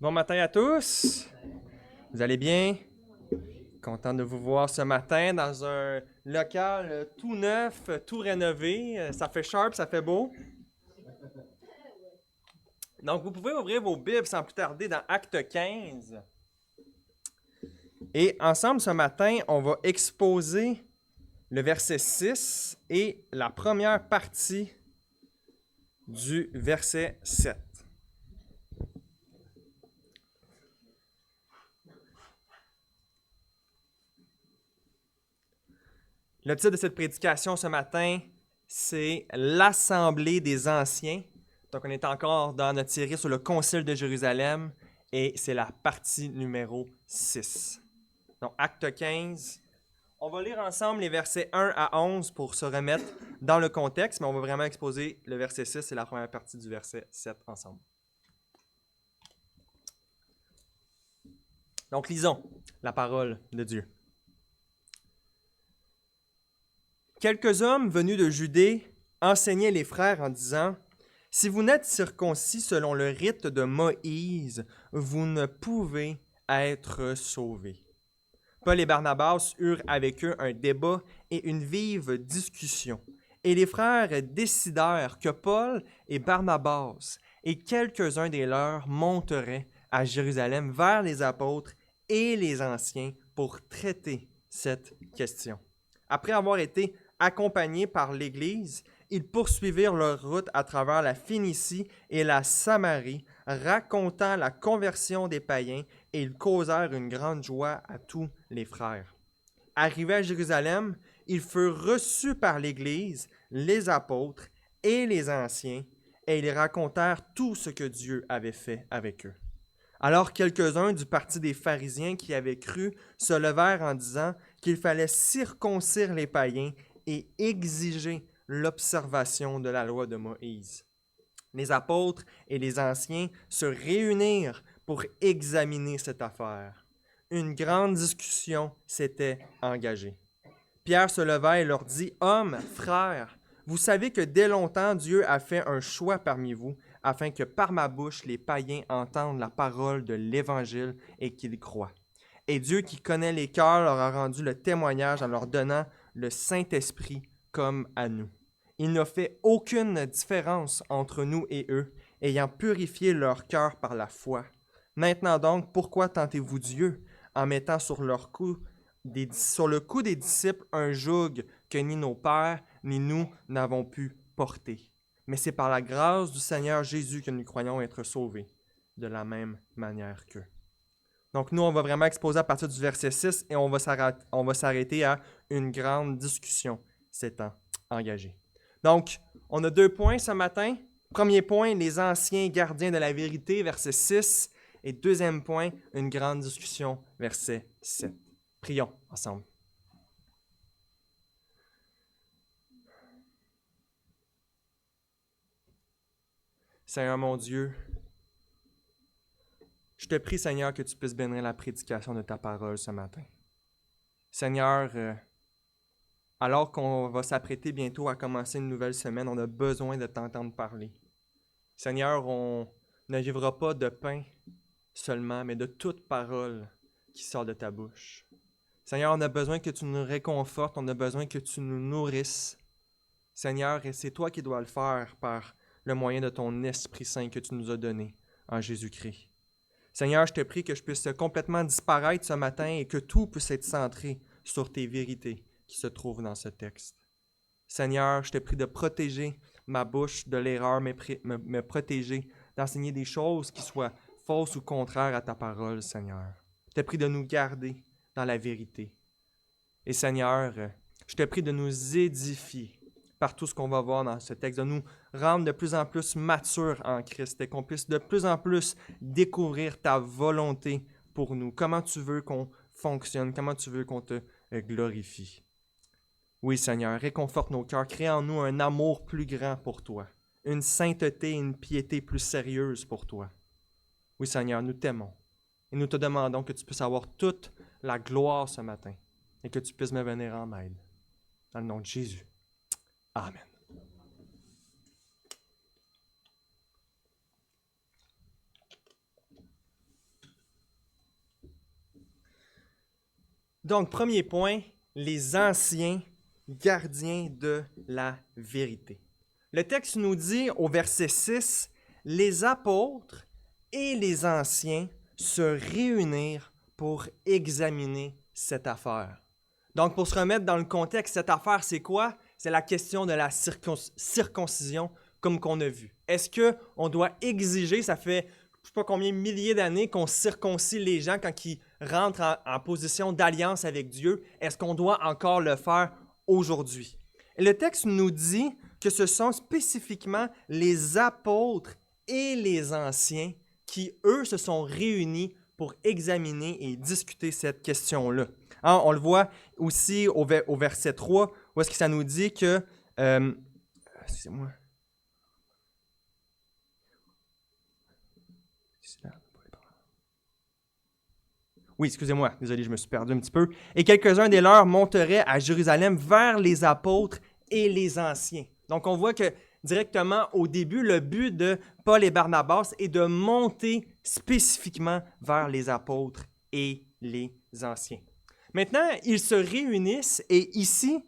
Bon matin à tous. Vous allez bien? Content de vous voir ce matin dans un local tout neuf, tout rénové. Ça fait sharp, ça fait beau. Donc, vous pouvez ouvrir vos Bibles sans plus tarder dans Acte 15. Et ensemble, ce matin, on va exposer le verset 6 et la première partie du verset 7. Le titre de cette prédication ce matin, c'est l'Assemblée des Anciens. Donc, on est encore dans notre série sur le Concile de Jérusalem et c'est la partie numéro 6. Donc, Acte 15. On va lire ensemble les versets 1 à 11 pour se remettre dans le contexte, mais on va vraiment exposer le verset 6 et la première partie du verset 7 ensemble. Donc, lisons la parole de Dieu. Quelques hommes venus de Judée enseignaient les frères en disant « Si vous n'êtes circoncis selon le rite de Moïse, vous ne pouvez être sauvés. » Paul et Barnabas eurent avec eux un débat et une vive discussion. Et les frères décidèrent que Paul et Barnabas et quelques-uns des leurs monteraient à Jérusalem vers les apôtres et les anciens pour traiter cette question. Après avoir été accompagnés par l'Église, ils poursuivirent leur route à travers la Phénicie et la Samarie, racontant la conversion des païens, et ils causèrent une grande joie à tous les frères. Arrivés à Jérusalem, ils furent reçus par l'Église, les apôtres et les anciens, et ils racontèrent tout ce que Dieu avait fait avec eux. Alors quelques-uns du parti des pharisiens qui avaient cru se levèrent en disant qu'il fallait circoncire les païens et exiger l'observation de la loi de Moïse. Les apôtres et les anciens se réunirent pour examiner cette affaire. Une grande discussion s'était engagée. Pierre se leva et leur dit « Hommes, frères, vous savez que dès longtemps Dieu a fait un choix parmi vous, afin que par ma bouche les païens entendent la parole de l'Évangile et qu'ils croient. Et Dieu qui connaît les cœurs leur a rendu le témoignage en leur donnant le Saint-Esprit comme à nous. Il n'a fait aucune différence entre nous et eux, ayant purifié leur cœur par la foi. Maintenant donc, pourquoi tentez-vous Dieu en mettant sur le cou des disciples un joug que ni nos pères ni nous n'avons pu porter? Mais c'est par la grâce du Seigneur Jésus que nous croyons être sauvés, de la même manière qu'eux. Donc nous, on va vraiment exposer à partir du verset 6 et on va s'arrêter à une grande discussion s'étant engagée. Donc, on a 2 points ce matin. Premier point, les anciens gardiens de la vérité, verset 6. Et deuxième point, une grande discussion, verset 7. Prions ensemble. Seigneur mon Dieu, je te prie, Seigneur, que tu puisses bénir la prédication de ta parole ce matin. Seigneur, alors qu'on va s'apprêter bientôt à commencer une nouvelle semaine, on a besoin de t'entendre parler. Seigneur, on ne vivra pas de pain seulement, mais de toute parole qui sort de ta bouche. Seigneur, on a besoin que tu nous réconfortes, on a besoin que tu nous nourrisses. Seigneur, et c'est toi qui dois le faire par le moyen de ton Esprit Saint que tu nous as donné en Jésus-Christ. Seigneur, je te prie que je puisse complètement disparaître ce matin et que tout puisse être centré sur tes vérités qui se trouvent dans ce texte. Seigneur, je te prie de protéger ma bouche de l'erreur, me protéger d'enseigner des choses qui soient fausses ou contraires à ta parole, Seigneur. Je te prie de nous garder dans la vérité. Et Seigneur, je te prie de nous édifier par tout ce qu'on va voir dans ce texte, de nous rendre de plus en plus matures en Christ et qu'on puisse de plus en plus découvrir ta volonté pour nous, comment tu veux qu'on fonctionne, comment tu veux qu'on te glorifie. Oui, Seigneur, réconforte nos cœurs, crée en nous un amour plus grand pour toi, une sainteté et une piété plus sérieuse pour toi. Oui, Seigneur, nous t'aimons et nous te demandons que tu puisses avoir toute la gloire ce matin et que tu puisses me venir en aide. Dans le nom de Jésus. Amen. Donc, premier point, les anciens gardiens de la vérité. Le texte nous dit au verset 6, « Les apôtres et les anciens se réunirent pour examiner cette affaire. » Donc, pour se remettre dans le contexte, cette affaire, c'est quoi? C'est la question de la circoncision, comme qu'on a vu. Est-ce qu'on doit exiger, ça fait je ne sais pas combien de milliers d'années qu'on circoncie les gens quand ils rentrent en position d'alliance avec Dieu? Est-ce qu'on doit encore le faire aujourd'hui? Et le texte nous dit que ce sont spécifiquement les apôtres et les anciens qui, eux, se sont réunis pour examiner et discuter cette question-là. Hein, on le voit aussi au verset 3, où est-ce que ça nous dit que... excusez-moi. Oui, excusez-moi, désolé, je me suis perdu un petit peu. « Et quelques-uns des leurs monteraient à Jérusalem vers les apôtres et les anciens. » Donc, on voit que directement au début, le but de Paul et Barnabas est de monter spécifiquement vers les apôtres et les anciens. Maintenant, ils se réunissent et ici,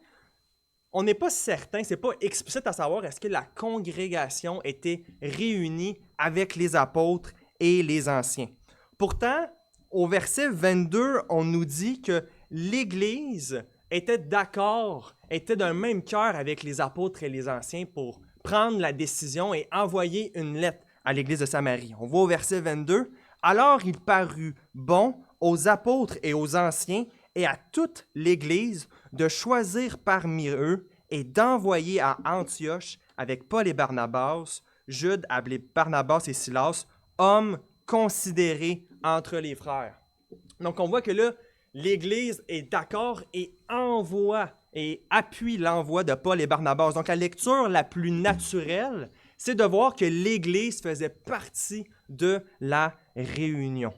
on n'est pas certain, ce n'est pas explicite à savoir est-ce que la congrégation était réunie avec les apôtres et les anciens. Pourtant, au verset 22, on nous dit que l'Église était d'accord, était d'un même cœur avec les apôtres et les anciens pour prendre la décision et envoyer une lettre à l'Église de Samarie. On voit au verset 22, « Alors il parut bon aux apôtres et aux anciens et à toute l'Église de choisir parmi eux et d'envoyer à Antioche avec Paul et Barnabas, Jude appelé Barnabas et Silas, hommes considérés entre les frères. » Donc, on voit que là, l'Église est d'accord et envoie et appuie l'envoi de Paul et Barnabas. Donc, la lecture la plus naturelle, c'est de voir que l'Église faisait partie de la réunion.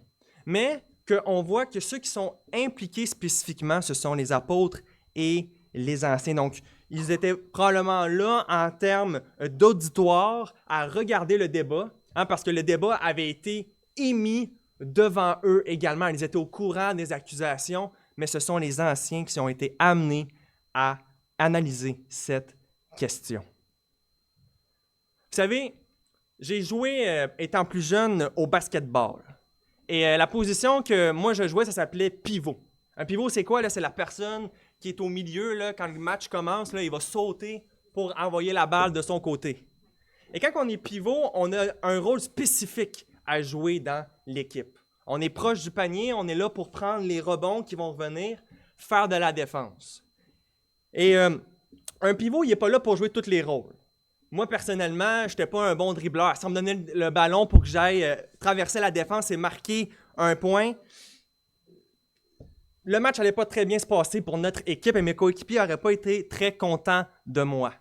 Mais qu'on voit que ceux qui sont impliqués spécifiquement, ce sont les apôtres et les anciens. Donc, ils étaient probablement là en termes d'auditoire à regarder le débat, parce que le débat avait été émis devant eux également. Ils étaient au courant des accusations, mais ce sont les anciens qui ont été amenés à analyser cette question. Vous savez, j'ai joué, étant plus jeune, au basketball. Et la position que moi je jouais, ça s'appelait pivot. Un pivot, c'est quoi? Là? C'est la personne qui est au milieu, là, quand le match commence, là, il va sauter pour envoyer la balle de son côté. Et quand on est pivot, on a un rôle spécifique à jouer dans l'équipe. On est proche du panier, on est là pour prendre les rebonds qui vont revenir, faire de la défense. Et un pivot, il n'est pas là pour jouer tous les rôles. Moi, personnellement, je n'étais pas un bon dribbleur. Si on me donnait le ballon pour que j'aille traverser la défense et marquer un point, le match n'allait pas très bien se passer pour notre équipe et mes coéquipiers n'auraient pas été très contents de moi.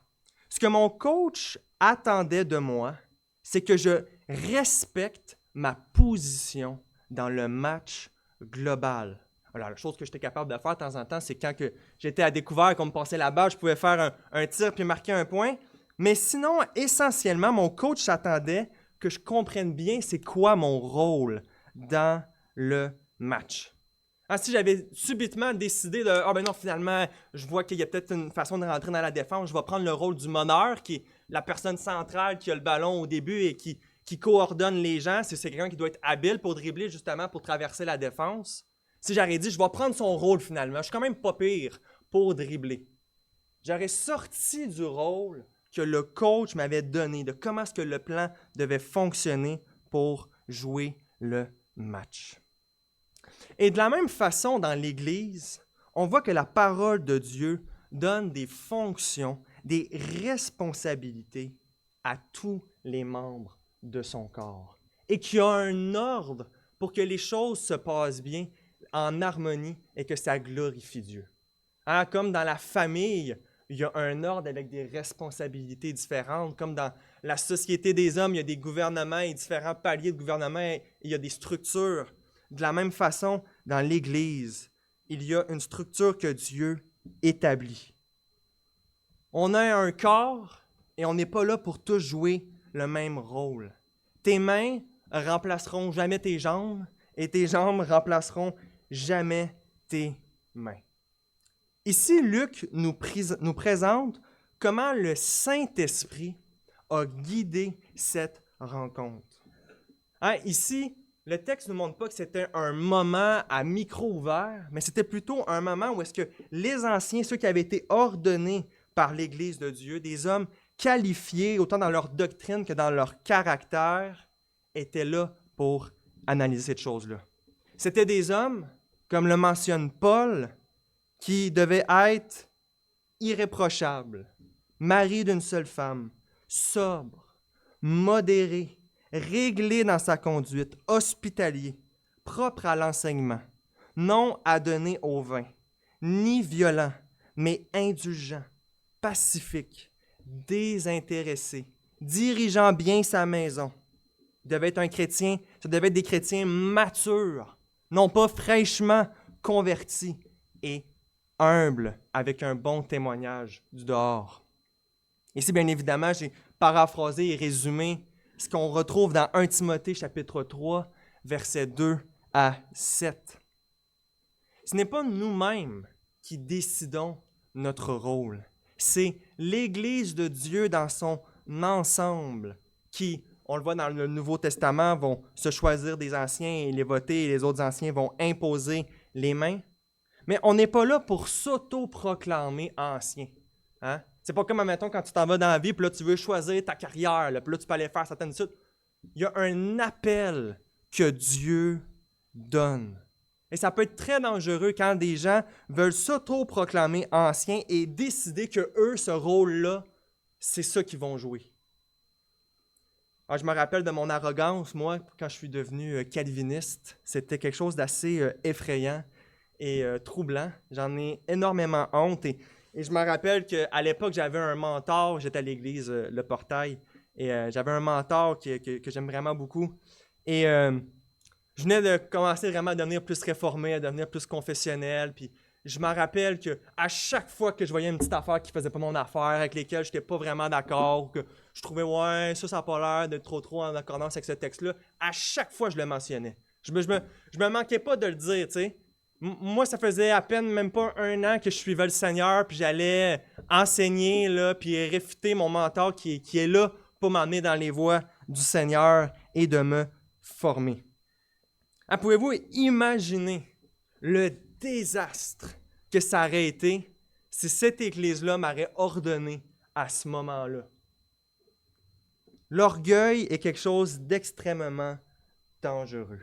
Ce que mon coach attendait de moi, c'est que je respecte ma position dans le match global. Alors, la chose que j'étais capable de faire de temps en temps, c'est quand j'étais à découvert et qu'on me passait la balle, je pouvais faire un tir puis marquer un point. Mais sinon, essentiellement, mon coach s'attendait que je comprenne bien c'est quoi mon rôle dans le match. Si j'avais subitement décidé de « Ah ben non, finalement, je vois qu'il y a peut-être une façon de rentrer dans la défense, je vais prendre le rôle du meneur, qui est la personne centrale qui a le ballon au début et qui coordonne les gens. C'est quelqu'un qui doit être habile pour dribbler, justement, pour traverser la défense. » Si j'aurais dit « Je vais prendre son rôle, finalement, je suis quand même pas pire pour dribbler. » J'aurais sorti du rôle que le coach m'avait donné, de comment est-ce que le plan devait fonctionner pour jouer le match. Et de la même façon, dans l'Église, on voit que la parole de Dieu donne des fonctions, des responsabilités à tous les membres de son corps et qu'il y a un ordre pour que les choses se passent bien en harmonie et que ça glorifie Dieu. Comme dans la famille, il y a un ordre avec des responsabilités différentes. Comme dans la société des hommes, il y a des gouvernements et différents paliers de gouvernement et il y a des structures. De la même façon, dans l'Église, il y a une structure que Dieu établit. On a un corps et on n'est pas là pour tous jouer le même rôle. Tes mains remplaceront jamais tes jambes et tes jambes remplaceront jamais tes mains. Ici, Luc nous présente comment le Saint-Esprit a guidé cette rencontre. Hein, ici, le texte ne nous montre pas que c'était un moment à micro ouvert, mais c'était plutôt un moment où est-ce que les anciens, ceux qui avaient été ordonnés par l'Église de Dieu, des hommes qualifiés autant dans leur doctrine que dans leur caractère, étaient là pour analyser cette chose-là. C'était des hommes, comme le mentionne Paul, qui devaient être irréprochables, mariés d'une seule femme, sobres, modérés, réglé dans sa conduite, hospitalier, propre à l'enseignement, non adonné au vin, ni violent, mais indulgent, pacifique, désintéressé, dirigeant bien sa maison. Il devait être un chrétien, ça devait être des chrétiens matures, non pas fraîchement convertis et humbles, avec un bon témoignage du dehors. Ici, bien évidemment, j'ai paraphrasé et résumé ce qu'on retrouve dans 1 Timothée chapitre 3, versets 2 à 7. Ce n'est pas nous-mêmes qui décidons notre rôle. C'est l'Église de Dieu dans son ensemble qui, on le voit dans le Nouveau Testament, vont se choisir des anciens et les voter, et les autres anciens vont imposer les mains. Mais on n'est pas là pour s'auto-proclamer ancien. Hein? C'est pas comme, admettons, quand tu t'en vas dans la vie, puis là, tu veux choisir ta carrière, là, puis là, tu peux aller faire certaines études. Il y a un appel que Dieu donne. Et ça peut être très dangereux quand des gens veulent s'auto-proclamer anciens et décider que eux, ce rôle-là, c'est ça qu'ils vont jouer. Alors, je me rappelle de mon arrogance, moi, quand je suis devenu calviniste. C'était quelque chose d'assez effrayant et troublant. J'en ai énormément honte et je me rappelle qu'à l'époque, j'avais un mentor, j'étais à l'église Le Portail, et j'avais un mentor que j'aime vraiment beaucoup. Et je venais de commencer vraiment à devenir plus réformé, à devenir plus confessionnel, puis je me rappelle qu'à chaque fois que je voyais une petite affaire qui faisait pas mon affaire, avec lesquelles je n'étais pas vraiment d'accord, ou que je trouvais, ouais, ça n'a pas l'air d'être trop en accordance avec ce texte-là, à chaque fois, je le mentionnais. Je me manquais pas de le dire, tu sais. Moi, ça faisait à peine même pas 1 an que je suivais le Seigneur, puis j'allais enseigner, là, puis réfuter mon mentor qui est là pour m'emmener dans les voies du Seigneur et de me former. Ah, pouvez-vous imaginer le désastre que ça aurait été si cette Église-là m'aurait ordonné à ce moment-là? L'orgueil est quelque chose d'extrêmement dangereux.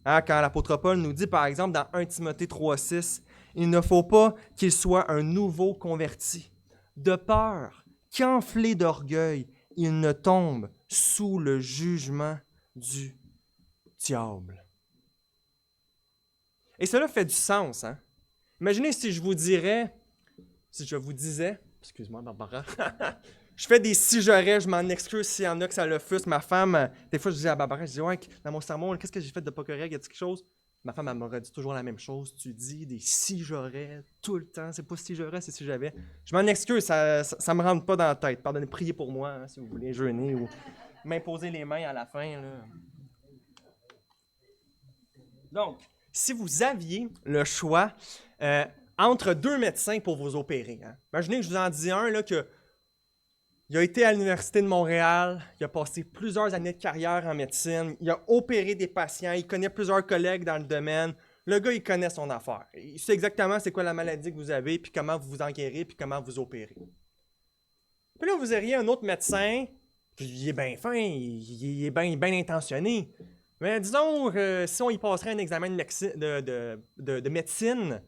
Hein, quand l'apôtre Paul nous dit, par exemple, dans 1 Timothée 3,6, « Il ne faut pas qu'il soit un nouveau converti, de peur qu'enflé d'orgueil, il ne tombe sous le jugement du diable. » Et cela fait du sens. Hein? Imaginez si je vous disais, excuse-moi Barbara, je fais des si j'aurais, je m'en excuse s'il y en a que ça le fusse. Ma femme, des fois je dis à Barbara, je dis, ouais, dans mon sermon, qu'est-ce que j'ai fait de pas correct, y a-t-il quelque chose? Ma femme, elle m'aurait dit toujours la même chose, tu dis des si j'aurais tout le temps, c'est pas si j'aurais, c'est si j'avais. Je m'en excuse, ça me rentre pas dans la tête. Pardonnez, priez pour moi, hein, si vous voulez jeûner ou m'imposer les mains à la fin. Là. Donc, si vous aviez le choix entre 2 médecins pour vous opérer, hein, imaginez que je vous en dis un là, il a été à l'Université de Montréal, il a passé plusieurs années de carrière en médecine, il a opéré des patients, il connaît plusieurs collègues dans le domaine. Le gars, il connaît son affaire. Il sait exactement c'est quoi la maladie que vous avez, puis comment vous vous en guérissez, puis comment vous opérez. Puis là, vous auriez un autre médecin, puis il est bien fin, il est bien intentionné. Mais disons, si on y passerait un examen de médecine,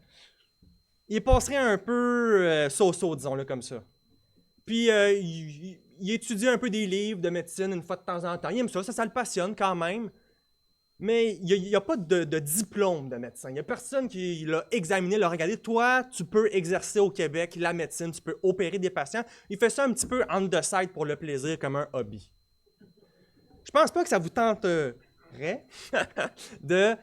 il passerait un peu so-so, disons-le comme ça. Puis, il étudie un peu des livres de médecine une fois de temps en temps. Il aime ça le passionne quand même. Mais il n'y a pas de diplôme de médecin. Il n'y a personne qui l'a examiné, l'a regardé. Toi, tu peux exercer au Québec la médecine, tu peux opérer des patients. Il fait ça un petit peu on the side pour le plaisir, comme un hobby. Je pense pas que ça vous tenterait de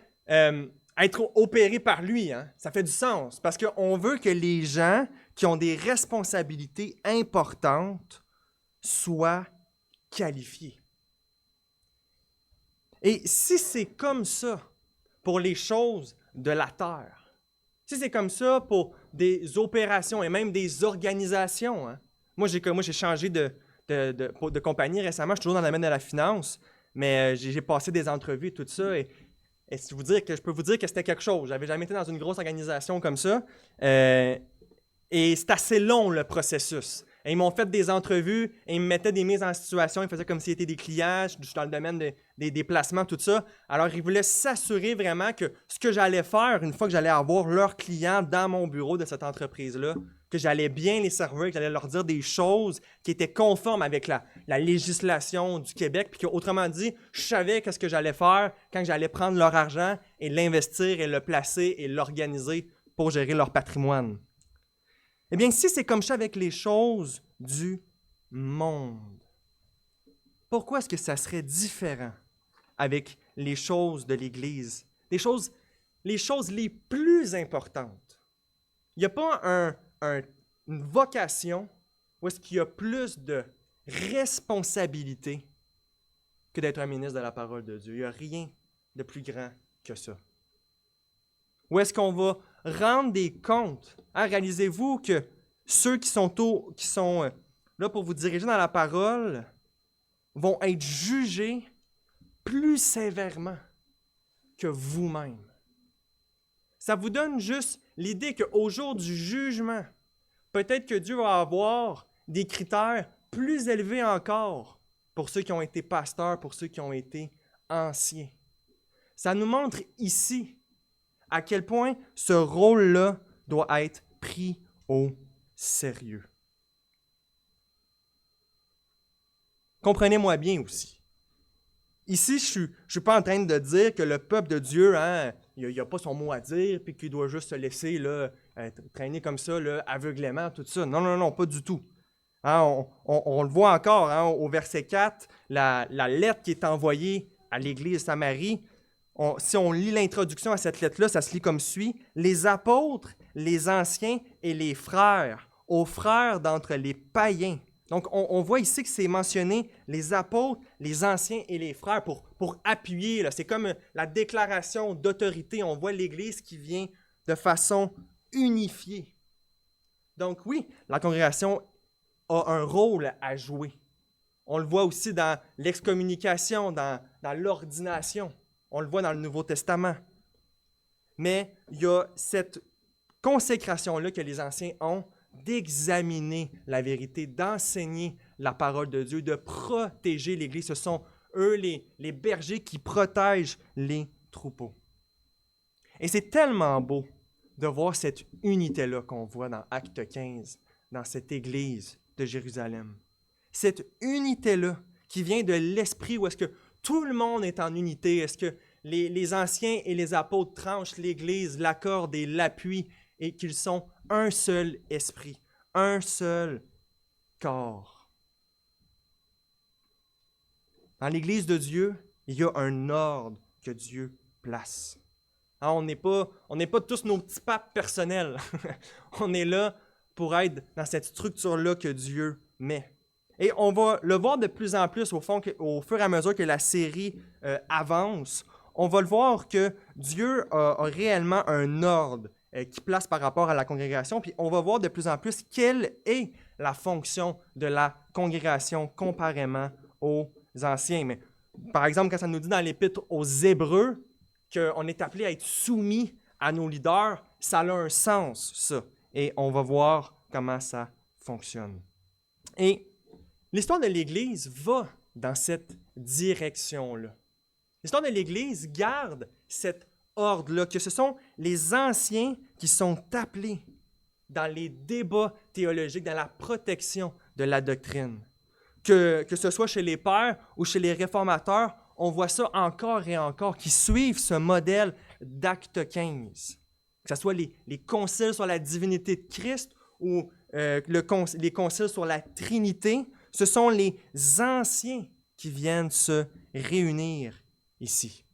être opéré par lui. Hein? Ça fait du sens, parce qu'on veut que les gens qui ont des responsabilités importantes soient qualifiés. Et si c'est comme ça pour les choses de la terre, si c'est comme ça pour des opérations et même des organisations, hein. Moi, j'ai changé de compagnie récemment. Je suis toujours dans le domaine de la finance, mais j'ai passé des entrevues et tout ça. Et je peux vous dire que c'était quelque chose. J'avais jamais été dans une grosse organisation comme ça. Et c'est assez long, le processus. Et ils m'ont fait des entrevues et ils me mettaient des mises en situation. Ils faisaient comme s'ils étaient des clients. Je suis dans le domaine des déplacements, tout ça. Alors, ils voulaient s'assurer vraiment que ce que j'allais faire, une fois que j'allais avoir leurs clients dans mon bureau de cette entreprise-là, que j'allais bien les servir, que j'allais leur dire des choses qui étaient conformes avec la législation du Québec, puis qu'autrement dit, je savais qu'est-ce que j'allais faire quand j'allais prendre leur argent et l'investir et le placer et l'organiser pour gérer leur patrimoine. Eh bien, si c'est comme ça avec les choses du monde, pourquoi est-ce que ça serait différent avec les choses de l'Église? Les choses les plus importantes. Il n'y a pas une vocation où est-ce qu'il y a plus de responsabilité que d'être un ministre de la parole de Dieu. Il n'y a rien de plus grand que ça. Où est-ce qu'on va rendre des comptes? Hein, réalisez-vous que ceux qui sont là pour vous diriger dans la parole vont être jugés plus sévèrement que vous-même. Ça vous donne juste l'idée qu'au jour du jugement, peut-être que Dieu va avoir des critères plus élevés encore pour ceux qui ont été pasteurs, pour ceux qui ont été anciens. Ça nous montre ici à quel point ce rôle-là doit être pris au sérieux. Comprenez-moi bien aussi. Ici, je ne suis pas en train de dire que le peuple de Dieu, hein, il n'a pas son mot à dire, puis qu'il doit juste se laisser là, traîner comme ça, là, aveuglément, tout ça. Non, non, non, pas du tout. Hein, on le voit encore hein, au verset 4, la lettre qui est envoyée à l'Église de Samarie. Si on lit l'introduction à cette lettre-là, ça se lit comme suit. Les apôtres, les anciens et les frères, aux frères d'entre les païens. Donc, on voit ici que c'est mentionné les apôtres, les anciens et les frères pour appuyer. Là. C'est comme la déclaration d'autorité. On voit l'Église qui vient de façon unifiée. Donc oui, la congrégation a un rôle à jouer. On le voit aussi dans l'excommunication, dans l'ordination. On le voit dans le Nouveau Testament. Mais il y a cette consécration-là que les anciens ont d'examiner la vérité, d'enseigner la parole de Dieu, de protéger l'Église. Ce sont eux les bergers qui protègent les troupeaux. Et c'est tellement beau de voir cette unité-là qu'on voit dans Acte 15, dans cette Église de Jérusalem. Cette unité-là qui vient de l'esprit où est-ce que tout le monde est en unité, est-ce que les anciens et les apôtres tranchent l'Église, l'accordent et l'appuient et qu'ils sont un seul esprit, un seul corps. Dans l'Église de Dieu, il y a un ordre que Dieu place. Hein, on n'est pas tous nos petits papes personnels. On est là pour être dans cette structure-là que Dieu met. Et on va le voir de plus en plus au fur et à mesure que la série avance. On va le voir que Dieu a réellement un ordre qui place par rapport à la congrégation. Puis on va voir de plus en plus quelle est la fonction de la congrégation comparément aux anciens. Mais, par exemple, quand ça nous dit dans l'Épître aux Hébreux qu'on est appelé à être soumis à nos leaders, ça a un sens, ça. Et on va voir comment ça fonctionne. Et l'histoire de l'Église va dans cette direction-là. L'histoire de l'Église garde cet ordre-là, que ce sont les anciens qui sont appelés dans les débats théologiques, dans la protection de la doctrine. Que ce soit chez les pères ou chez les réformateurs, on voit ça encore et encore, qui suivent ce modèle d'Acte 15. Que ce soit les conciles sur la divinité de Christ ou les conciles sur la Trinité, ce sont les anciens qui viennent se réunir ici.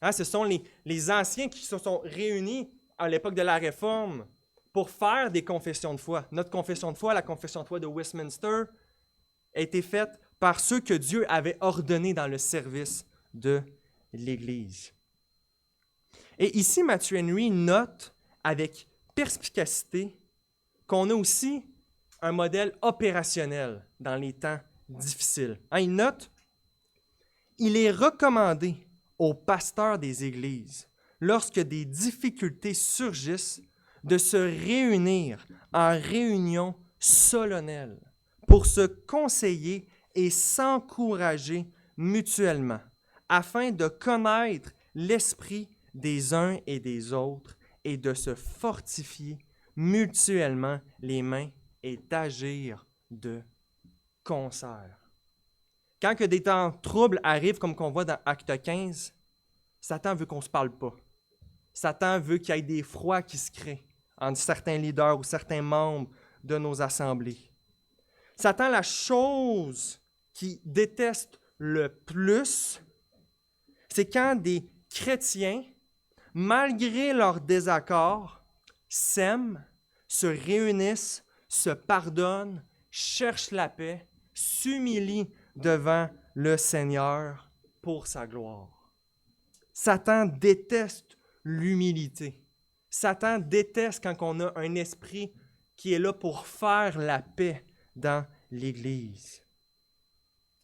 Hein, ce sont les anciens qui se sont réunis à l'époque de la Réforme pour faire des confessions de foi. Notre confession de foi, la confession de foi de Westminster, a été faite par ceux que Dieu avait ordonnés dans le service de l'Église. Et ici, Matthew Henry note avec perspicacité qu'on a aussi un modèle opérationnel dans les temps difficiles. Il note, il est recommandé aux pasteurs des églises, lorsque des difficultés surgissent, de se réunir en réunion solennelle pour se conseiller et s'encourager mutuellement, afin de connaître l'esprit des uns et des autres et de se fortifier mutuellement les mains et d'agir de concert. Quand que des temps troubles arrivent, comme qu'on voit dans Acte 15, Satan veut qu'on ne se parle pas. Satan veut qu'il y ait des froids qui se créent entre certains leaders ou certains membres de nos assemblées. Satan, la chose qu'il déteste le plus, c'est quand des chrétiens, malgré leurs désaccords, s'aiment, se réunissent, se pardonnent, cherchent la paix, s'humilient devant le Seigneur pour sa gloire. Satan déteste l'humilité. Satan déteste quand on a un esprit qui est là pour faire la paix dans l'Église.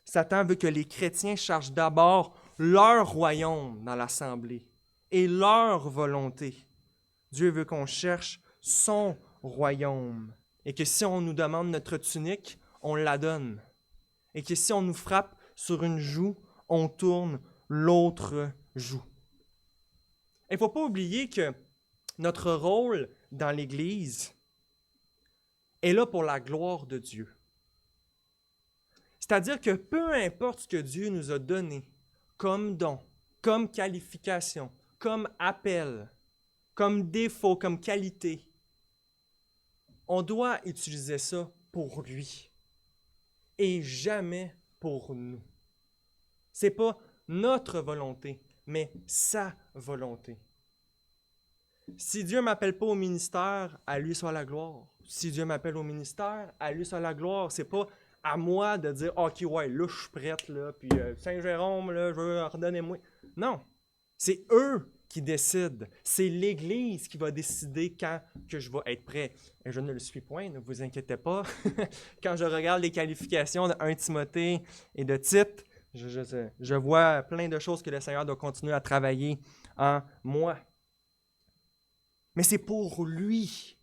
Satan veut que les chrétiens cherchent d'abord leur royaume dans l'assemblée et leur volonté. Dieu veut qu'on cherche son royaume et que si on nous demande notre tunique, on la donne. Et que si on nous frappe sur une joue, on tourne l'autre joue. Il ne faut pas oublier que notre rôle dans l'Église est là pour la gloire de Dieu. C'est-à-dire que peu importe ce que Dieu nous a donné comme don, comme qualification, comme appel, comme défaut, comme qualité, on doit utiliser ça pour lui et jamais pour nous. Ce n'est pas notre volonté, mais sa volonté. Si Dieu ne m'appelle pas au ministère, à lui soit la gloire. Si Dieu m'appelle au ministère, à lui soit la gloire. Ce n'est pas à moi de dire « OK, ouais, là, je suis prête, là, puis Saint-Jérôme, là, je veux redonner-moi. » Non, c'est eux qui décident. C'est l'Église qui va décider quand que je vais être prêt. Et je ne le suis point, ne vous inquiétez pas. Quand je regarde les qualifications de 1 Timothée et de Tite, je vois plein de choses que le Seigneur doit continuer à travailler en moi. Mais c'est pour lui.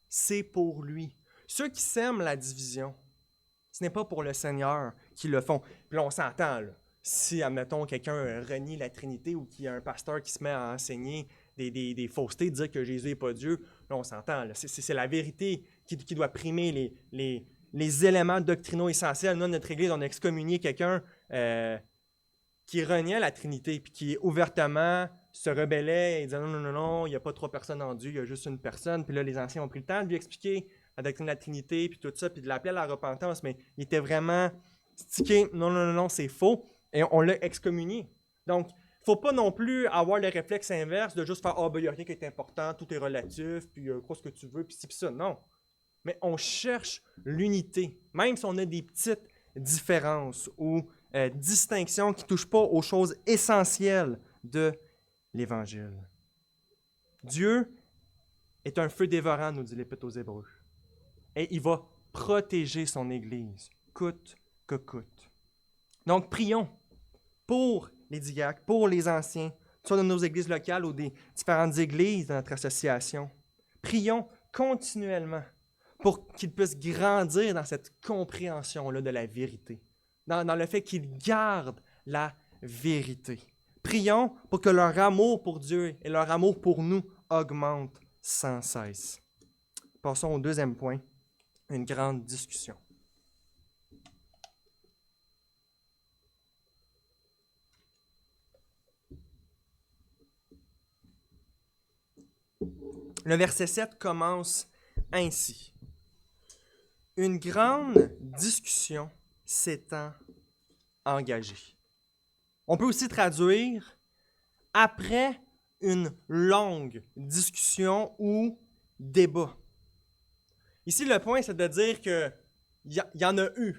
C'est pour lui. Ceux qui sèment la division, ce n'est pas pour le Seigneur qui le font. Puis là, on s'entend, là. Si, admettons, quelqu'un renie la Trinité ou qu'il y a un pasteur qui se met à enseigner des faussetés, dire que Jésus n'est pas Dieu, là, on s'entend. Là. C'est la vérité qui doit primer les éléments doctrinaux essentiels. Nous, notre Église, on a excommunié quelqu'un qui reniait la Trinité, puis qui ouvertement se rebellait et disait non, il n'y a pas 3 personnes en Dieu, il y a juste une personne. Puis là, les anciens ont pris le temps de lui expliquer la doctrine de la Trinité, puis tout ça, puis de l'appeler à la repentance, mais il était vraiment stické, non, c'est faux, et on l'a excommunié. Donc, il ne faut pas non plus avoir le réflexe inverse de juste faire « Ah, ben, il n'y a rien qui est important, tout est relatif, puis crois ce que tu veux, puis ci, puis ça. » Non. Mais on cherche l'unité, même si on a des petites différences ou distinctions qui ne touchent pas aux choses essentielles de l'Évangile. Dieu est un feu dévorant, nous dit l'Épître aux Hébreux. Et il va protéger son Église, coûte que coûte. Donc, prions pour les diacres, pour les anciens, soit dans nos églises locales ou des différentes églises de notre association. Prions continuellement pour qu'ils puissent grandir dans cette compréhension-là de la vérité, dans le fait qu'ils gardent la vérité. Prions pour que leur amour pour Dieu et leur amour pour nous augmente sans cesse. Passons au deuxième point, une grande discussion. Le verset 7 commence ainsi. Une grande discussion s'étant engagée. On peut aussi traduire après une longue discussion ou débat. Ici, le point, c'est de dire qu'il y en a eu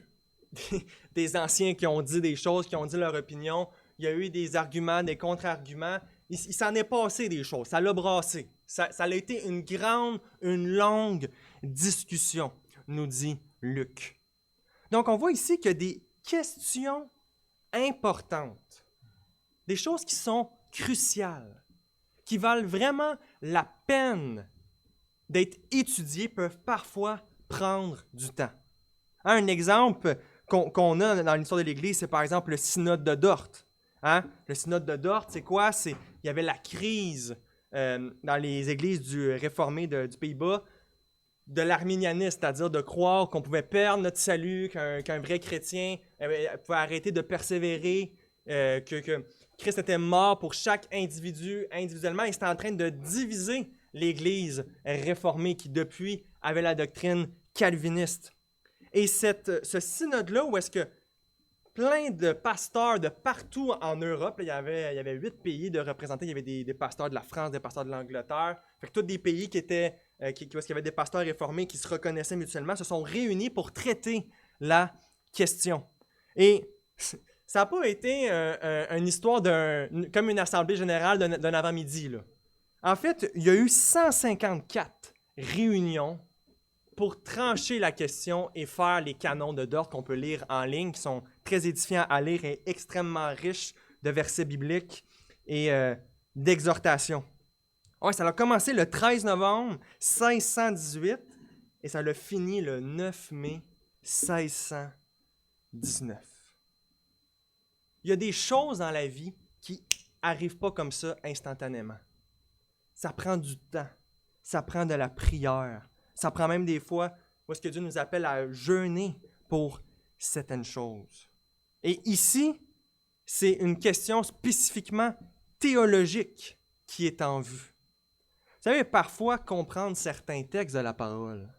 des anciens qui ont dit des choses, qui ont dit leur opinion. Il y a eu des arguments, des contre-arguments. il s'en est passé des choses, ça l'a brassé. Ça a été une longue discussion, nous dit Luc. Donc, on voit ici qu'il y a des questions importantes, des choses qui sont cruciales, qui valent vraiment la peine d'être étudiées, peuvent parfois prendre du temps. Un exemple qu'on a dans l'histoire de l'Église, c'est par exemple le synode de Dort. Le synode de Dort, c'est quoi? Il y avait la crise dans les églises réformées du Pays-Bas de l'arminianisme, c'est-à-dire de croire qu'on pouvait perdre notre salut, qu'un vrai chrétien pouvait arrêter de persévérer, que Christ était mort pour chaque individu individuellement, et c'était en train de diviser l'Église réformée qui, depuis, avait la doctrine calviniste. Et ce synode-là, où est-ce que plein de pasteurs de partout en Europe, là, il y avait 8 pays de représentés, il y avait des pasteurs de la France, des pasteurs de l'Angleterre, fait que tous des pays où il y avait des pasteurs réformés qui se reconnaissaient mutuellement, se sont réunis pour traiter la question. Et ça n'a pas été une histoire comme une assemblée générale d'un avant-midi, là. En fait, il y a eu 154 réunions pour trancher la question et faire les canons de Dort qu'on peut lire en ligne, qui sont très édifiants à lire et extrêmement riches de versets bibliques et d'exhortations. Ouais, ça a commencé le 13 novembre 1618 et ça l'a fini le 9 mai 1619. Il y a des choses dans la vie qui n'arrivent pas comme ça instantanément. Ça prend du temps, ça prend de la prière, ça prend même des fois où est-ce que Dieu nous appelle à jeûner pour certaines choses. Et ici, c'est une question spécifiquement théologique qui est en vue. Vous savez, parfois, comprendre certains textes de la parole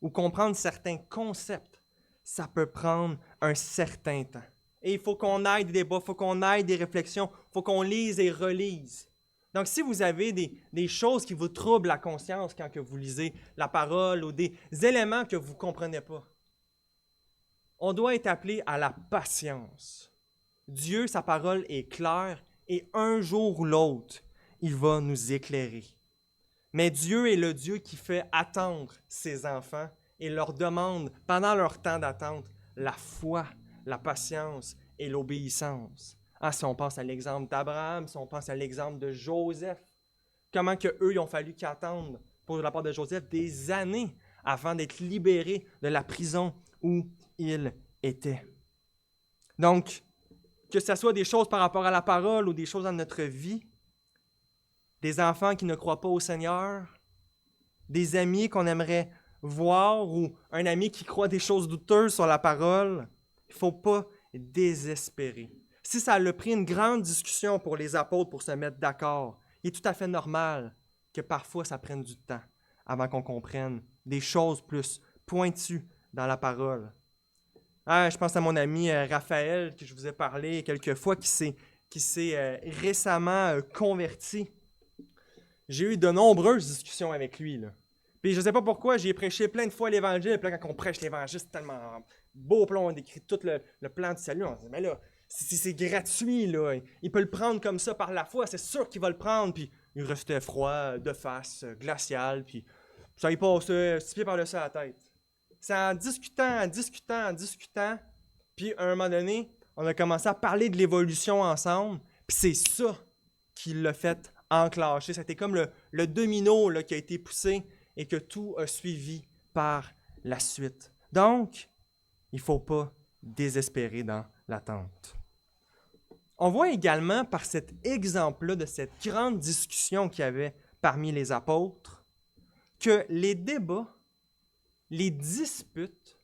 ou comprendre certains concepts, ça peut prendre un certain temps. Et il faut qu'on aille des débats, il faut qu'on aille des réflexions, il faut qu'on lise et relise. Donc, si vous avez des choses qui vous troublent la conscience quand que vous lisez la parole ou des éléments que vous ne comprenez pas, on doit être appelé à la patience. Dieu, sa parole est claire et un jour ou l'autre, il va nous éclairer. Mais Dieu est le Dieu qui fait attendre ses enfants et leur demande, pendant leur temps d'attente, la foi, la patience et l'obéissance. Si on pense à l'exemple d'Abraham, si on pense à l'exemple de Joseph, comment qu'eux, ils ont fallu qu'ils attendent, pour la part de Joseph, des années avant d'être libérés de la prison où il était. Donc, que ce soit des choses par rapport à la parole ou des choses dans notre vie, des enfants qui ne croient pas au Seigneur, des amis qu'on aimerait voir ou un ami qui croit des choses douteuses sur la parole, il ne faut pas désespérer. Si ça a pris une grande discussion pour les apôtres pour se mettre d'accord, il est tout à fait normal que parfois ça prenne du temps avant qu'on comprenne des choses plus pointues dans la parole. Je pense à mon ami Raphaël, que je vous ai parlé quelques fois, qui s'est récemment converti. J'ai eu de nombreuses discussions avec lui, là. Puis je ne sais pas pourquoi, j'ai prêché plein de fois l'Évangile, puis là, quand on prêche l'Évangile, c'est tellement beau, puis là, on décrit tout le plan du salut, on se dit, mais là, c'est gratuit, là. Il peut le prendre comme ça par la foi, c'est sûr qu'il va le prendre. Puis il restait froid, de face, glacial, puis ça y passait 6 pieds par-dessus la tête. C'est en discutant, puis à un moment donné, on a commencé à parler de l'évolution ensemble, puis c'est ça qui l'a fait enclencher. C'était comme le domino là, qui a été poussé et que tout a suivi par la suite. Donc, il ne faut pas désespérer dans l'attente. On voit également par cet exemple-là de cette grande discussion qu'il y avait parmi les apôtres que les débats, les disputes,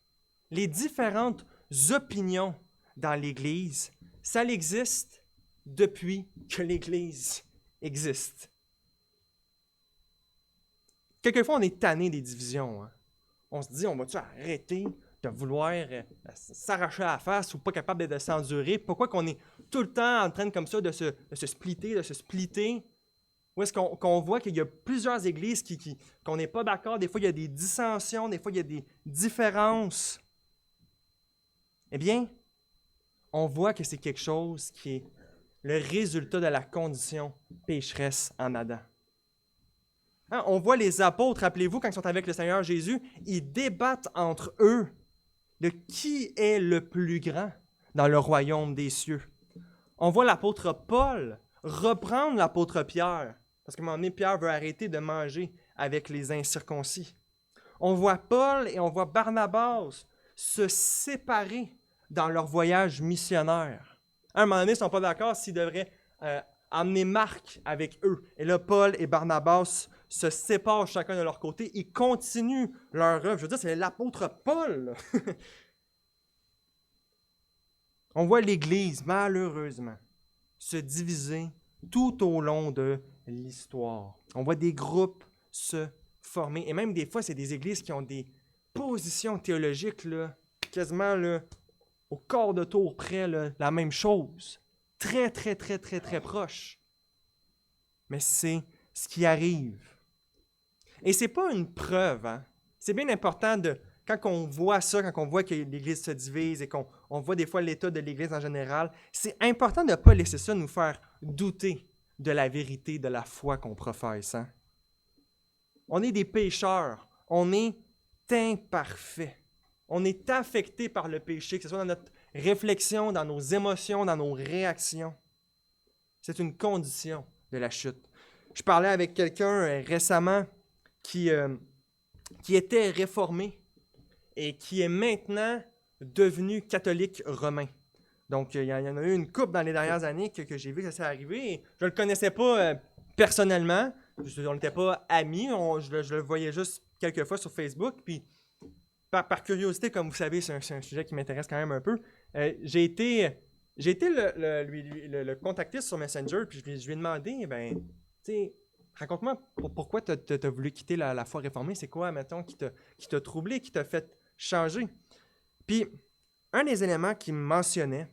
les différentes opinions dans l'Église, ça existe depuis que l'Église existe. Quelquefois, on est tanné des divisions. On se dit, on va-tu arrêter de vouloir s'arracher à la face ou pas capable de s'endurer? Pourquoi qu'on est tout le temps en train comme ça de se splitter? Où est-ce qu'on voit qu'il y a plusieurs églises qu'on n'est pas d'accord? Des fois, il y a des dissensions, des fois, il y a des différences. Eh bien, on voit que c'est quelque chose qui est le résultat de la condition pécheresse en Adam. Hein, on voit les apôtres, rappelez-vous, quand ils sont avec le Seigneur Jésus, ils débattent entre eux de qui est le plus grand dans le royaume des cieux. On voit l'apôtre Paul reprendre l'apôtre Pierre, parce qu'à un moment donné, Pierre veut arrêter de manger avec les incirconcis. On voit Paul et on voit Barnabas se séparer dans leur voyage missionnaire. À un moment donné, ils ne sont pas d'accord s'ils devraient emmener Marc avec eux. Et là, Paul et Barnabas se séparent chacun de leur côté. Ils continuent leur œuvre. Je veux dire, c'est l'apôtre Paul. On voit l'Église, malheureusement, se diviser tout au long de l'histoire. On voit des groupes se former. Et même des fois, c'est des églises qui ont des positions théologiques là, quasiment là, au quart de tour près, là, la même chose. Très, très, très, très, très proche. Mais c'est ce qui arrive. Et ce n'est pas une preuve. Hein? C'est bien important de, quand on voit ça, quand on voit que l'Église se divise et qu'on voit des fois l'état de l'Église en général, c'est important de ne pas laisser ça nous faire douter de la vérité de la foi qu'on professe. Hein? On est des pécheurs. On est imparfaits. On est affecté par le péché, que ce soit dans notre réflexion, dans nos émotions, dans nos réactions. C'est une condition de la chute. Je parlais avec quelqu'un récemment qui était réformé et qui est maintenant devenu catholique romain. Donc, il y en a eu une couple dans les dernières années que j'ai vu que ça s'est arrivé. Et je ne le connaissais pas personnellement. On n'était pas amis. Je le voyais juste quelques fois sur Facebook. Puis, par curiosité, comme vous savez, c'est un sujet qui m'intéresse quand même un peu. J'ai été le contacter sur Messenger. Puis, je lui ai demandé, tu sais, raconte-moi pourquoi tu as voulu quitter la foi réformée. C'est quoi, mettons, qui t'a troublé, qui t'a fait changer? Puis, un des éléments qu'il me mentionnait,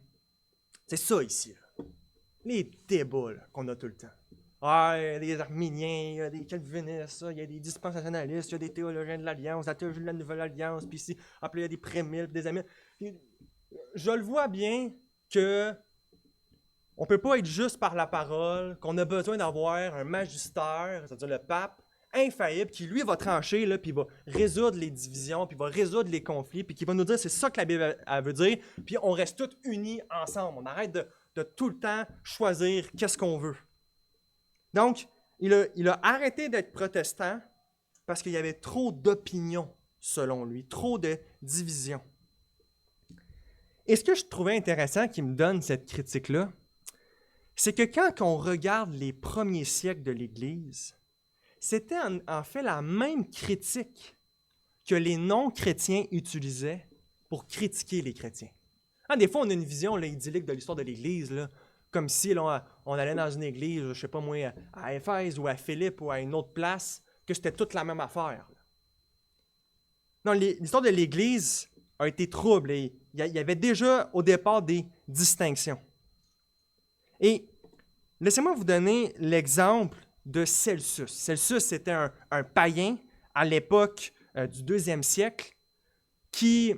c'est ça ici. Là. Les débats là, qu'on a tout le temps. Ah, il y a des arméniens, il y a des calvinistes, il y a des dispensationalistes, il y a des théologiens de l'Alliance, la théologie de la Nouvelle Alliance, puis ici, après il y a des prémiles, des amis. Je le vois bien que on ne peut pas être juste par la parole, qu'on a besoin d'avoir un magistère, c'est-à-dire le pape, infaillible, qui lui va trancher, là, puis va résoudre les divisions, puis va résoudre les conflits, puis qui va nous dire c'est ça que la Bible elle veut dire, puis on reste tous unis ensemble. On arrête de tout le temps choisir qu'est-ce qu'on veut. Donc, il a arrêté d'être protestant parce qu'il y avait trop d'opinions, selon lui, trop de divisions. Et ce que je trouvais intéressant qui me donne cette critique-là, c'est que quand on regarde les premiers siècles de l'Église, c'était en fait la même critique que les non-chrétiens utilisaient pour critiquer les chrétiens. Hein, des fois, on a une vision là, idyllique de l'histoire de l'Église, là, comme si là, on allait dans une église, je ne sais pas moi, à Éphèse ou à Philippe ou à une autre place, que c'était toute la même affaire. Non, l'histoire de l'Église a été trouble et il y avait déjà au départ des distinctions. Et laissez-moi vous donner l'exemple de Celsus. Celsus, c'était un païen à l'époque du 2e siècle qui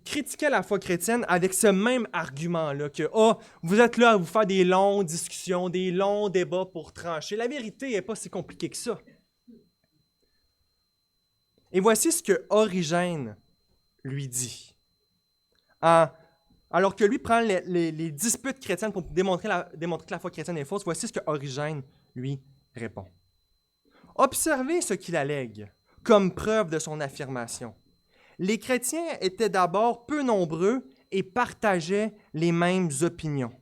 critiquait la foi chrétienne avec ce même argument-là, que vous êtes là à vous faire des longues discussions, des longs débats pour trancher. La vérité n'est pas si compliquée que ça. Et voici ce que Origène lui dit. Alors que lui prend les disputes chrétiennes pour démontrer que la foi chrétienne est fausse, voici ce que Origène lui répond. Observez ce qu'il allègue comme preuve de son affirmation. Les chrétiens étaient d'abord peu nombreux et partageaient les mêmes opinions.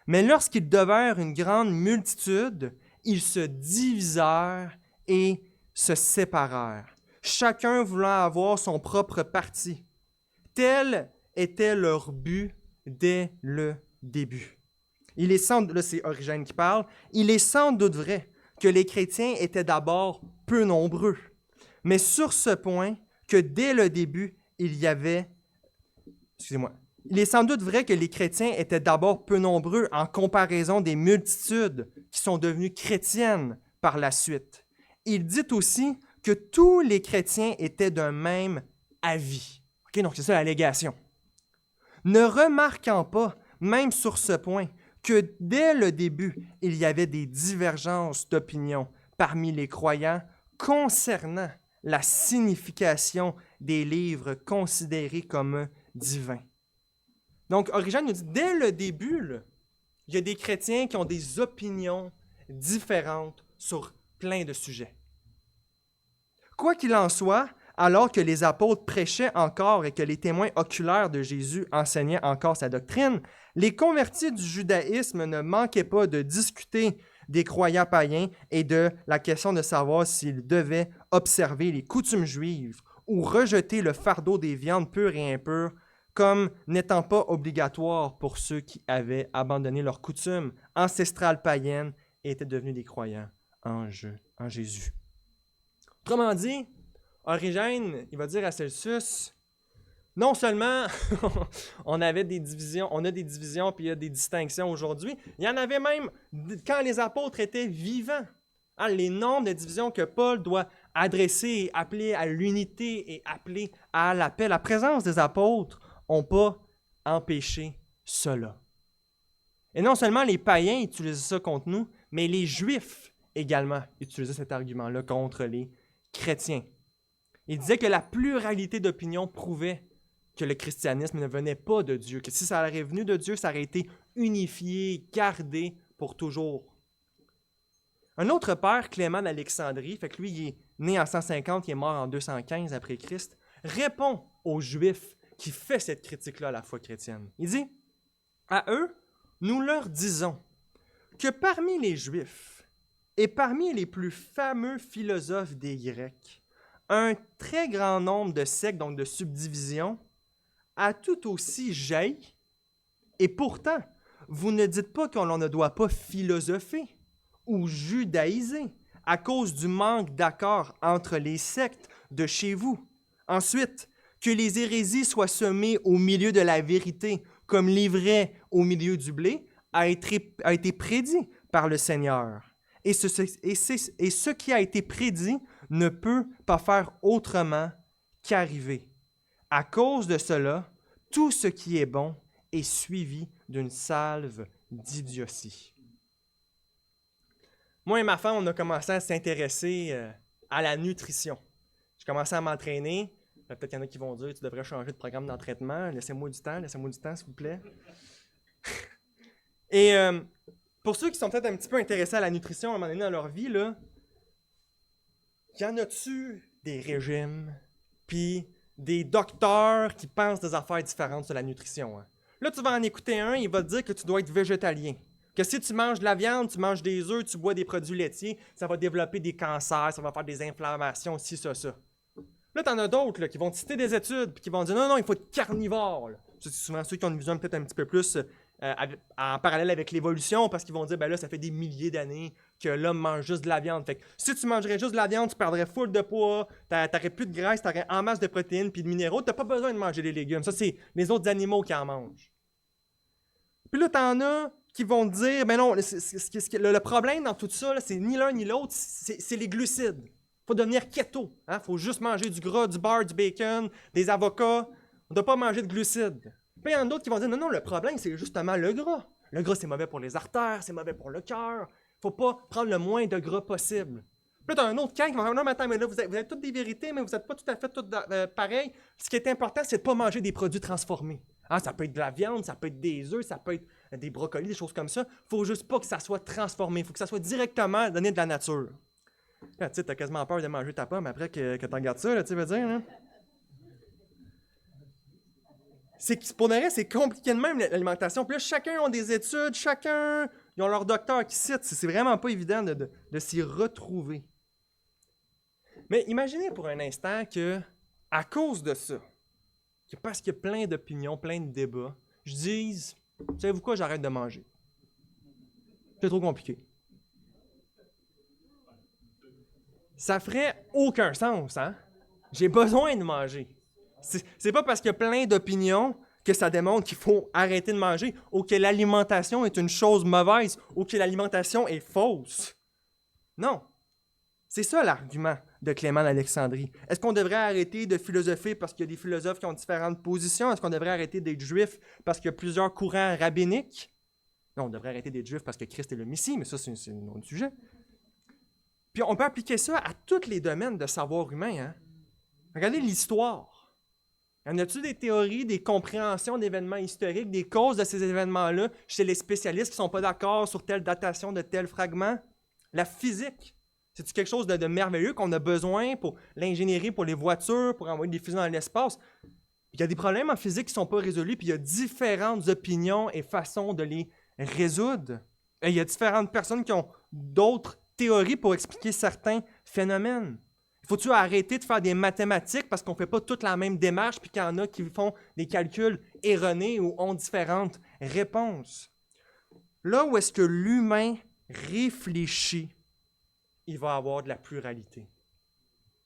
Mais lorsqu'ils devinrent une grande multitude, ils se divisèrent et se séparèrent, chacun voulant avoir son propre parti. Tel était leur but dès le début. Là, c'est Origène qui parle. Il est sans doute vrai que les chrétiens étaient d'abord peu nombreux, mais sur ce point, que dès le début, il est sans doute vrai que les chrétiens étaient d'abord peu nombreux en comparaison des multitudes qui sont devenues chrétiennes par la suite. Il dit aussi que tous les chrétiens étaient d'un même avis. Okay, donc c'est ça l'allégation. Ne remarquant pas, même sur ce point, que dès le début, il y avait des divergences d'opinion parmi les croyants concernant la signification des livres considérés comme divins. Donc, Origène nous dit, dès le début, là, il y a des chrétiens qui ont des opinions différentes sur plein de sujets. Quoi qu'il en soit, alors que les apôtres prêchaient encore et que les témoins oculaires de Jésus enseignaient encore sa doctrine, les convertis du judaïsme ne manquaient pas de discuter des croyants païens et de la question de savoir s'ils devaient observer les coutumes juives ou rejeter le fardeau des viandes pures et impures comme n'étant pas obligatoire pour ceux qui avaient abandonné leurs coutumes ancestrales païennes et étaient devenus des croyants en Jésus. Autrement dit, Origène, il va dire à Celsus, non seulement on a des divisions puis il y a des distinctions aujourd'hui, il y en avait même quand les apôtres étaient vivants. Hein, les nombres de divisions que Paul doit adresser et appeler à l'unité et appeler à la paix, la présence des apôtres n'ont pas empêché cela. Et non seulement les païens utilisaient ça contre nous, mais les Juifs également utilisaient cet argument-là contre les chrétiens. Il disait que la pluralité d'opinions prouvait que le christianisme ne venait pas de Dieu, que si ça aurait venu de Dieu, ça aurait été unifié, gardé pour toujours. Un autre père, Clément d'Alexandrie, fait que lui, il est né en 150, il est mort en 215 après Christ, répond aux Juifs qui fait cette critique-là à la foi chrétienne. Il dit, « À eux, nous leur disons que parmi les Juifs et parmi les plus fameux philosophes des Grecs, un très grand nombre de sectes, donc de subdivisions, a tout aussi jailli. Et pourtant, vous ne dites pas qu'on ne doit pas philosopher ou judaïser à cause du manque d'accord entre les sectes de chez vous. Ensuite, que les hérésies soient semées au milieu de la vérité comme l'ivraie au milieu du blé a été prédit par le Seigneur. Et ce qui a été prédit ne peut pas faire autrement qu'arriver. À cause de cela, tout ce qui est bon est suivi d'une salve d'idiotie. » Moi et ma femme, on a commencé à s'intéresser à la nutrition. J'ai commencé à m'entraîner. Peut-être qu'il y en a qui vont dire « Tu devrais changer de programme d'entraînement. Laissez-moi du temps, s'il vous plaît. » Et pour ceux qui sont peut-être un petit peu intéressés à la nutrition à un moment donné dans leur vie, là, y en a-tu des régimes, puis des docteurs qui pensent des affaires différentes sur la nutrition? Hein? Là, tu vas en écouter un, il va te dire que tu dois être végétalien. Que si tu manges de la viande, tu manges des œufs, tu bois des produits laitiers, ça va développer des cancers, ça va faire des inflammations, ci, ça. Là, tu en as d'autres là, qui vont te citer des études, puis qui vont dire non, il faut être carnivore. Là. C'est souvent ceux qui ont une vision peut-être un petit peu plus en parallèle avec l'évolution, parce qu'ils vont dire, ben là, ça fait des milliers d'années que l'homme mange juste de la viande. Fait que si tu mangerais juste de la viande, tu perdrais full de poids, t'aurais plus de graisse, t'aurais en masse de protéines puis de minéraux, t'as pas besoin de manger des légumes. Ça, c'est les autres animaux qui en mangent. Puis là, t'en as qui vont te dire, ben non, le problème dans tout ça, là, c'est ni l'un ni l'autre, c'est les glucides. Faut devenir keto. Hein? Faut juste manger du gras, du beurre, du bacon, des avocats. On ne doit pas manger de glucides. Puis il y en a d'autres qui vont dire, non, le problème, c'est justement le gras. Le gras, c'est mauvais pour les artères, c'est mauvais pour le cœur. Faut pas prendre le moins de gras possible. Puis là, tu as un autre camp qui va dire, non, mais attends, mais là, vous avez toutes des vérités, mais vous n'êtes pas tout à fait toutes pareil. Ce qui est important, c'est de ne pas manger des produits transformés. Hein, ça peut être de la viande, ça peut être des œufs, ça peut être des brocolis, des choses comme ça. Faut juste pas que ça soit transformé. Faut que ça soit directement donné de la nature. Là, tu sais, t'as quasiment peur de manger ta pomme après que tu regardes ça, là, tu veux dire, hein? Pour le reste, c'est compliqué de même, l'alimentation. Puis là, chacun a des études, chacun, ils ont leur docteur qui cite. C'est vraiment pas évident de s'y retrouver. Mais imaginez pour un instant que, à cause de ça, que parce qu'il y a plein d'opinions, plein de débats, je dise, savez-vous quoi, j'arrête de manger. C'est trop compliqué. Ça ferait aucun sens, hein? J'ai besoin de manger. C'est pas parce qu'il y a plein d'opinions que ça démontre qu'il faut arrêter de manger ou que l'alimentation est une chose mauvaise ou que l'alimentation est fausse. Non. C'est ça l'argument de Clément d'Alexandrie. Est-ce qu'on devrait arrêter de philosopher parce qu'il y a des philosophes qui ont différentes positions? Est-ce qu'on devrait arrêter d'être juif parce qu'il y a plusieurs courants rabbiniques? Non, on devrait arrêter d'être juif parce que Christ est le Messie, mais ça, c'est un autre sujet. Puis on peut appliquer ça à tous les domaines de savoir humain. Hein? Regardez l'histoire. Y en a-t-il des théories, des compréhensions d'événements historiques, des causes de ces événements-là chez les spécialistes qui ne sont pas d'accord sur telle datation de tel fragment? La physique, c'est-tu quelque chose de merveilleux qu'on a besoin pour l'ingénierie, pour les voitures, pour envoyer des fusées dans l'espace? Il y a des problèmes en physique qui ne sont pas résolus, puis il y a différentes opinions et façons de les résoudre. Et il y a différentes personnes qui ont d'autres théories pour expliquer certains phénomènes. Faut-tu arrêter de faire des mathématiques parce qu'on ne fait pas toute la même démarche puis qu'il y en a qui font des calculs erronés ou ont différentes réponses? Là où est-ce que l'humain réfléchit, il va avoir de la pluralité.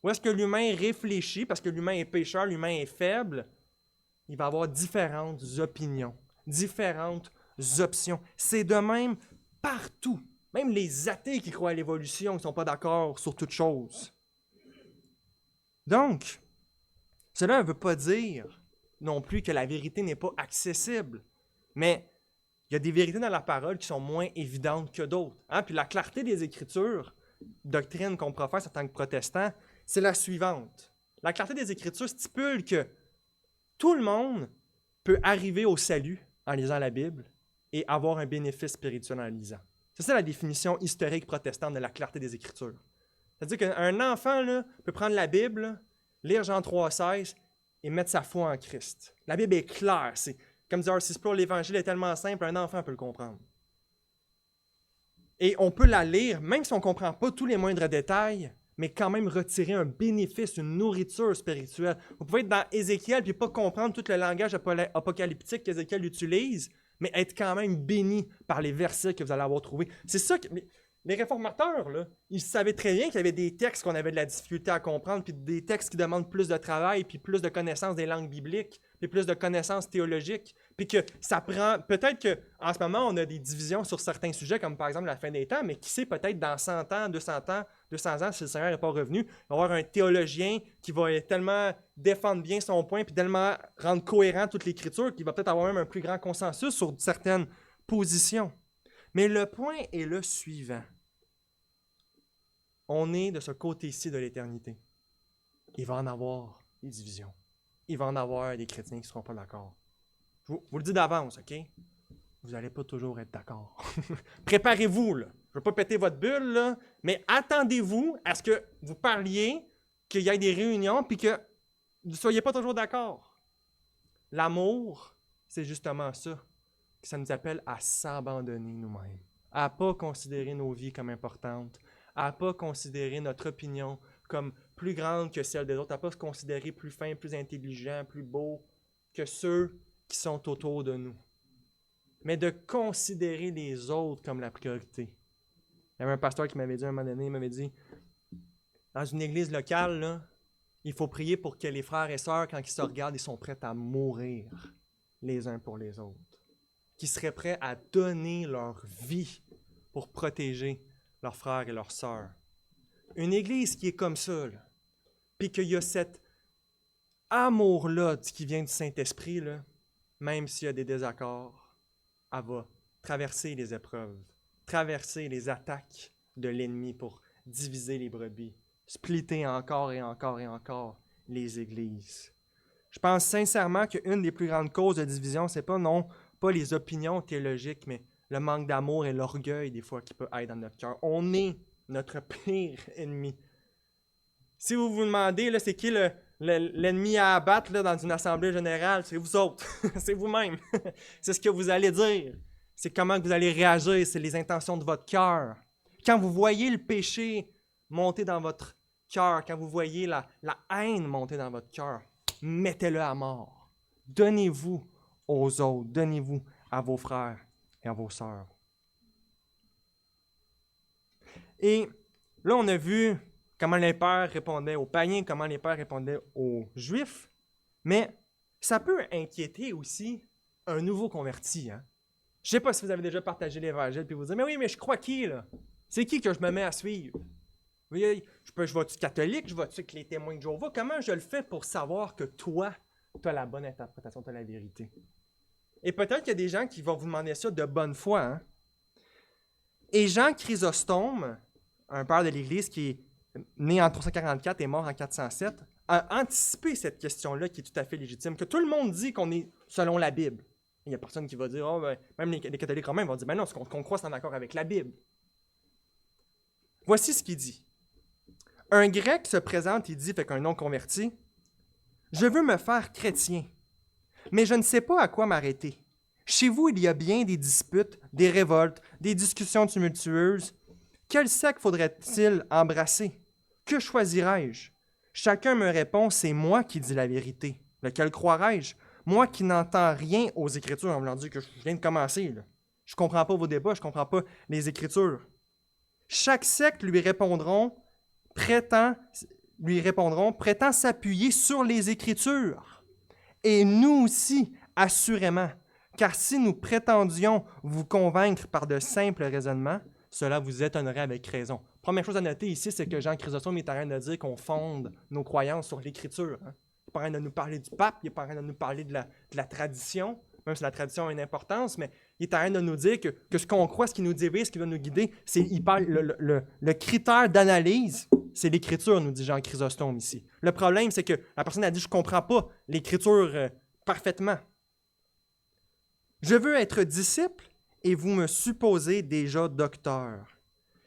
Où est-ce que l'humain réfléchit, parce que l'humain est pécheur, l'humain est faible, il va avoir différentes opinions, différentes options. C'est de même partout. Même les athées qui croient à l'évolution ne sont pas d'accord sur toute chose. Donc, cela ne veut pas dire non plus que la vérité n'est pas accessible, mais il y a des vérités dans la parole qui sont moins évidentes que d'autres. Hein? Puis la clarté des Écritures, doctrine qu'on professe en tant que protestant, c'est la suivante. La clarté des Écritures stipule que tout le monde peut arriver au salut en lisant la Bible et avoir un bénéfice spirituel en la lisant. C'est ça la définition historique protestante de la clarté des Écritures. C'est-à-dire qu'un enfant là, peut prendre la Bible, là, lire Jean 3,16 et mettre sa foi en Christ. La Bible est claire. C'est, comme dit R.C. Sproul, l'Évangile est tellement simple, un enfant peut le comprendre. Et on peut la lire, même si on ne comprend pas tous les moindres détails, mais quand même retirer un bénéfice, une nourriture spirituelle. Vous pouvez être dans Ézéchiel et pas comprendre tout le langage apocalyptique qu'Ézéchiel utilise, mais être quand même béni par les versets que vous allez avoir trouvés. C'est ça que les réformateurs, là, ils savaient très bien qu'il y avait des textes qu'on avait de la difficulté à comprendre, puis des textes qui demandent plus de travail, puis plus de connaissances des langues bibliques, puis plus de connaissances théologiques, puis que ça prend... Peut-être qu'en ce moment, on a des divisions sur certains sujets, comme par exemple la fin des temps, mais qui sait, peut-être dans 100 ans, 200 ans, si le Seigneur n'est pas revenu, il va y avoir un théologien qui va tellement défendre bien son point, puis tellement rendre cohérent toute l'Écriture, qu'il va peut-être avoir même un plus grand consensus sur certaines positions. Mais le point est le suivant. On est de ce côté-ci de l'éternité. Il va en avoir des divisions. Il va en avoir des chrétiens qui ne seront pas d'accord. Je vous le dis d'avance, OK? Vous n'allez pas toujours être d'accord. Préparez-vous, là. Je ne veux pas péter votre bulle, là, mais attendez-vous à ce que vous parliez, qu'il y ait des réunions, puis que vous ne soyez pas toujours d'accord. L'amour, c'est justement ça. Ça nous appelle à s'abandonner nous-mêmes, à ne pas considérer nos vies comme importantes, à ne pas considérer notre opinion comme plus grande que celle des autres, à ne pas se considérer plus fin, plus intelligent, plus beau que ceux qui sont autour de nous. Mais de considérer les autres comme la priorité. Il y avait un pasteur qui m'avait dit à un moment donné, il m'avait dit, dans une église locale, là, il faut prier pour que les frères et sœurs, quand ils se regardent, ils sont prêts à mourir les uns pour les autres. Qu'ils seraient prêts à donner leur vie pour protéger leurs frères et leurs sœurs. Une église qui est comme ça, là, puis qu'il y a cet amour-là qui vient du Saint-Esprit, là, même s'il y a des désaccords, elle va traverser les épreuves, traverser les attaques de l'ennemi pour diviser les brebis, splitter encore et encore et encore les églises. Je pense sincèrement qu'une des plus grandes causes de division, c'est pas les opinions théologiques, mais le manque d'amour et l'orgueil des fois qui peut être dans notre cœur. On est notre pire ennemi. Si vous vous demandez, là, c'est qui l'ennemi à abattre là, dans une assemblée générale, c'est vous autres, c'est vous-même. C'est ce que vous allez dire, c'est comment vous allez réagir, c'est les intentions de votre cœur. Quand vous voyez le péché monter dans votre cœur, quand vous voyez la haine monter dans votre cœur, mettez-le à mort. Donnez-vous aux autres, donnez-vous à vos frères et à vos sœurs. Et là, on a vu comment les pères répondaient aux païens, comment les pères répondaient aux juifs, mais ça peut inquiéter aussi un nouveau converti. Hein? Je ne sais pas si vous avez déjà partagé l'Évangile puis vous dites, mais oui, mais je crois qui, là? C'est qui que je me mets à suivre? Oui, je vais-tu catholique? Je vais-tu avec les témoins de Jéhovah? Comment je le fais pour savoir que toi, tu as la bonne interprétation de la vérité? Et peut-être qu'il y a des gens qui vont vous demander ça de bonne foi. Hein? Et Jean Chrysostome, un père de l'Église qui est né en 344 et mort en 407, a anticipé cette question-là qui est tout à fait légitime, que tout le monde dit qu'on est selon la Bible. Il n'y a personne qui va dire, oh, ben, même les catholiques romains vont dire, ben non, ce qu'on croit, c'est en accord avec la Bible. Voici ce qu'il dit. Un grec se présente et dit, fait qu'un non-converti, je veux me faire chrétien, mais je ne sais pas à quoi m'arrêter. Chez vous, il y a bien des disputes, des révoltes, des discussions tumultueuses. Quel secte faudrait-il embrasser? Que choisirais-je? Chacun me répond, c'est moi qui dis la vérité. Lequel croirais-je? Moi qui n'entends rien aux Écritures, en voulant dire que je viens de commencer. Là. Je ne comprends pas vos débats, je ne comprends pas les Écritures. Chaque secte lui répondront, prétend s'appuyer sur les Écritures. Et nous aussi, assurément, car si nous prétendions vous convaincre par de simples raisonnements, cela vous étonnerait avec raison. Première chose à noter ici, c'est que Jean Chrysostome est en train de dire qu'on fonde nos croyances sur l'Écriture. Hein? Il n'est pas en train de nous parler du pape, il n'est pas en train de nous parler de la tradition, même si la tradition a une importance, mais il est en train de nous dire que ce qu'on croit, ce qui nous divise, ce qui va nous guider, il parle le critère d'analyse, c'est l'Écriture, nous dit Jean Chrysostome ici. Le problème, c'est que la personne a dit « je ne comprends pas l'Écriture parfaitement ». Je veux être disciple et vous me supposez déjà docteur.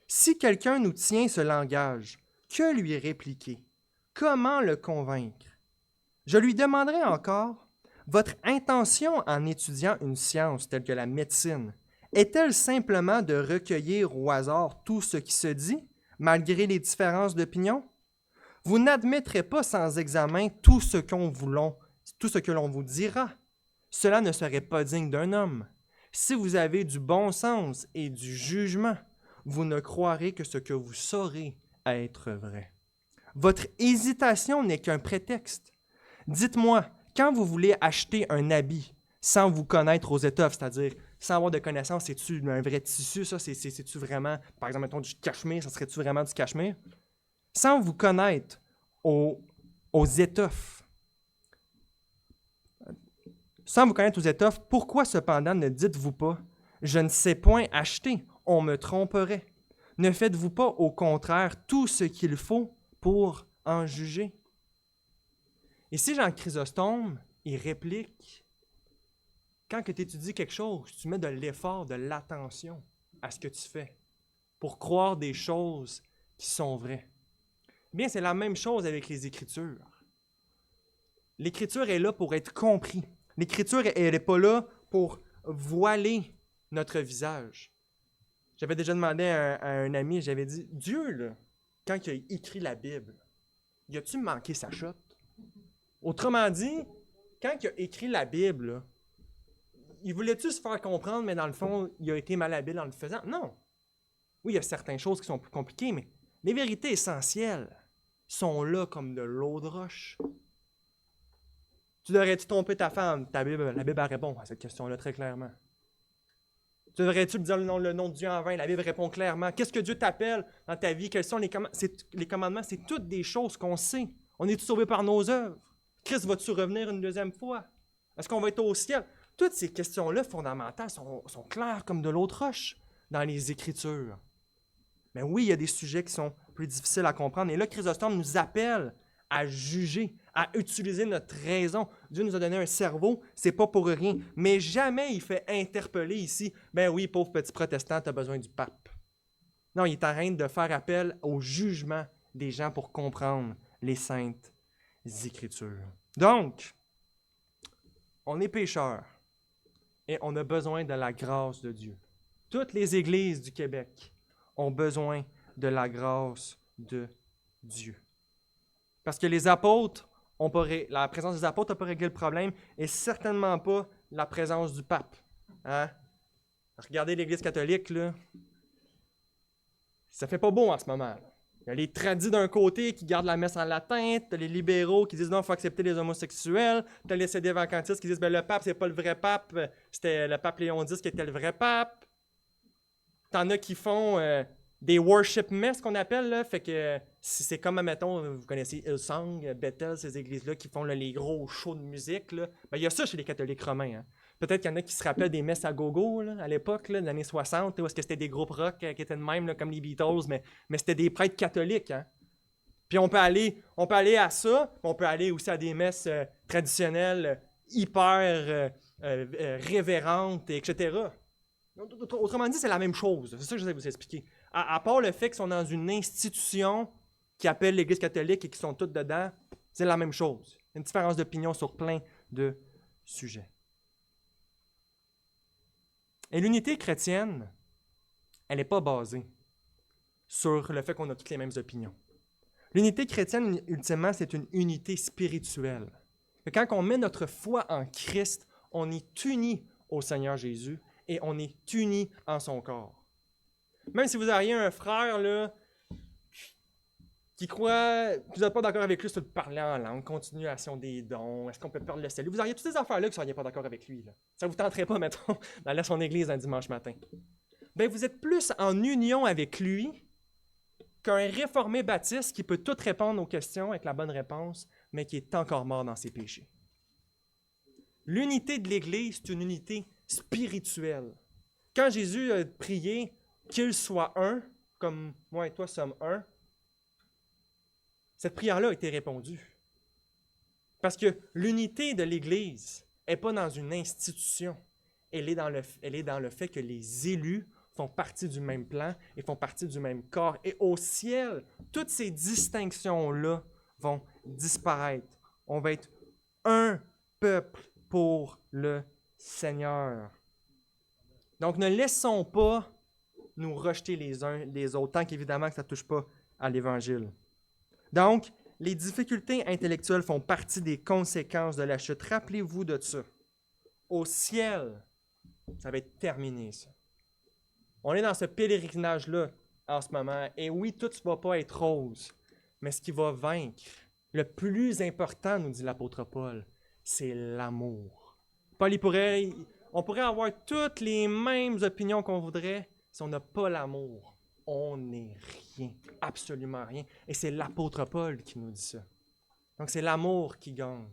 Si quelqu'un nous tient ce langage, que lui répliquer? Comment le convaincre? Je lui demanderai encore, votre intention en étudiant une science telle que la médecine est-elle simplement de recueillir au hasard tout ce qui se dit, malgré les différences d'opinion? Vous n'admettrez pas sans examen tout ce que l'on vous dira. Cela ne serait pas digne d'un homme. Si vous avez du bon sens et du jugement, vous ne croirez que ce que vous saurez être vrai. Votre hésitation n'est qu'un prétexte. Dites-moi, quand vous voulez acheter un habit sans vous connaître aux étoffes, c'est-à-dire sans avoir de connaissance, c'est-tu un vrai tissu, ça? C'est-tu vraiment, par exemple, mettons du cachemire, ça serait-tu vraiment du cachemire? Sans vous connaître aux étoffes, pourquoi cependant ne dites-vous pas « Je ne sais point acheter, on me tromperait ». Ne faites-vous pas au contraire tout ce qu'il faut pour en juger? Ici, Jean Chrysostome, il réplique, quand tu étudies quelque chose, tu mets de l'effort, de l'attention à ce que tu fais pour croire des choses qui sont vraies. Bien, c'est la même chose avec les Écritures. L'Écriture est là pour être comprise. L'Écriture, elle n'est pas là pour voiler notre visage. J'avais déjà demandé à un ami, j'avais dit, Dieu, là, quand il a écrit la Bible, y a-tu manqué sa shot? Autrement dit, quand il a écrit la Bible, là, il voulait-tu se faire comprendre, mais dans le fond, il a été malhabile en le faisant? Non. Oui, il y a certaines choses qui sont plus compliquées, mais les vérités essentielles sont là comme de l'eau de roche. Tu devrais-tu tromper ta femme? La Bible répond à cette question-là très clairement. Tu devrais-tu dire le nom de Dieu en vain? La Bible répond clairement. Qu'est-ce que Dieu t'appelle dans ta vie? Quels sont les commandements? C'est toutes des choses qu'on sait. On est sauvés par nos œuvres. Christ va-tu revenir une deuxième fois? Est-ce qu'on va être au ciel? Toutes ces questions-là fondamentales sont claires comme de l'eau de roche dans les Écritures. Mais oui, il y a des sujets qui sont plus difficiles à comprendre. Et là, Chrysostome nous appelle à juger, à utiliser notre raison. Dieu nous a donné un cerveau, c'est pas pour rien. Mais jamais il fait interpeller ici, ben oui, pauvre petit protestant, tu as besoin du pape. Non, il est en train de faire appel au jugement des gens pour comprendre les saintes Écritures. Donc, on est pécheurs et on a besoin de la grâce de Dieu. Toutes les églises du Québec ont besoin de la grâce de Dieu. Parce que les apôtres, la présence des apôtres n'a pas réglé le problème et certainement pas la présence du pape. Hein? Regardez l'Église catholique, là. Ça fait pas beau en ce moment. Là. Il y a les tradis d'un côté qui gardent la messe en latin, tu as les libéraux qui disent non, il faut accepter les homosexuels, tu as les sédévacantistes qui disent ben, le pape, c'est pas le vrai pape, c'était le pape Léon X qui était le vrai pape. T'en as qui font des worship mess qu'on appelle, là, fait que c'est comme, mettons, vous connaissez Hillsong, Bethel, ces églises-là qui font là, les gros shows de musique, là. Ben, il y a ça chez les catholiques romains. Hein. Peut-être qu'il y en a qui se rappellent des messes à gogo là, à l'époque, là, des années 60, où est-ce que c'était des groupes rock qui étaient de même, là, comme les Beatles, mais c'était des prêtres catholiques. Hein? Puis on peut aller à ça, mais on peut aller aussi à des messes traditionnelles hyper révérentes, etc. Autrement dit, c'est la même chose. C'est ça que je vais vous expliquer. À part le fait qu'ils sont dans une institution qui appelle l'Église catholique et qui sont toutes dedans, c'est la même chose. Une différence d'opinion sur plein de sujets. Et l'unité chrétienne, elle n'est pas basée sur le fait qu'on a toutes les mêmes opinions. L'unité chrétienne, ultimement, c'est une unité spirituelle. Quand on met notre foi en Christ, on est unis au Seigneur Jésus et on est unis en son corps. Même si vous auriez un frère là, qui croit que vous n'êtes pas d'accord avec lui sur le parler en langue, continuation des dons, est-ce qu'on peut perdre le salut? Vous auriez toutes ces affaires-là que vous ne seriez pas d'accord avec lui. Là. Ça ne vous tenterait pas, mettons, d'aller à son église un dimanche matin. Bien, vous êtes plus en union avec lui qu'un réformé baptiste qui peut tout répondre aux questions avec la bonne réponse, mais qui est encore mort dans ses péchés. L'unité de l'Église, c'est une unité spirituelle. Quand Jésus a prié qu'il soit un, comme moi et toi sommes un, cette prière-là a été répondue. Parce que l'unité de l'Église n'est pas dans une institution. Elle est dans le fait que les élus font partie du même plan et font partie du même corps. Et au ciel, toutes ces distinctions-là vont disparaître. On va être un peuple pour le Seigneur. Donc, ne laissons pas nous rejeter les uns les autres, tant qu'évidemment que ça ne touche pas à l'Évangile. Donc, les difficultés intellectuelles font partie des conséquences de la chute. Rappelez-vous de ça. Au ciel, ça va être terminé, ça. On est dans ce pèlerinage-là en ce moment. Et oui, tout ne va pas être rose. Mais ce qui va vaincre, le plus important, nous dit l'apôtre Paul, c'est l'amour. Paul, on pourrait avoir toutes les mêmes opinions qu'on voudrait. Si on n'a pas l'amour, on n'est rien, absolument rien. Et c'est l'apôtre Paul qui nous dit ça. Donc c'est l'amour qui gagne,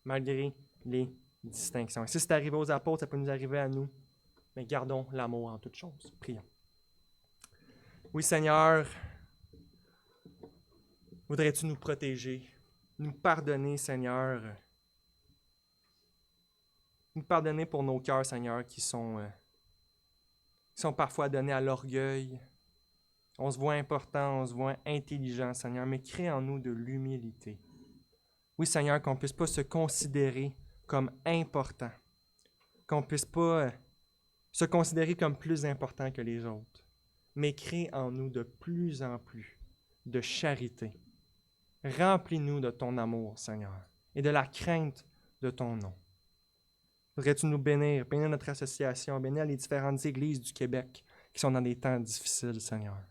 malgré les distinctions. Et si c'est arrivé aux apôtres, ça peut nous arriver à nous. Mais gardons l'amour en toutes choses. Prions. Oui, Seigneur, voudrais-tu nous protéger, nous pardonner, Seigneur, nous pardonner pour nos cœurs, Seigneur, qui sont parfois donnés à l'orgueil. On se voit important, on se voit intelligent, Seigneur, mais crée en nous de l'humilité. Oui, Seigneur, qu'on ne puisse pas se considérer comme important, qu'on ne puisse pas se considérer comme plus important que les autres, mais crée en nous de plus en plus de charité. Remplis-nous de ton amour, Seigneur, et de la crainte de ton nom. Voudrais-tu nous bénir notre association, bénir les différentes églises du Québec qui sont dans des temps difficiles, Seigneur.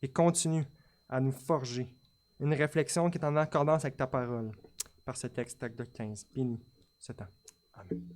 Et continue à nous forger une réflexion qui est en accordance avec ta parole par ce texte, acte 15. Bénis ce temps. Amen.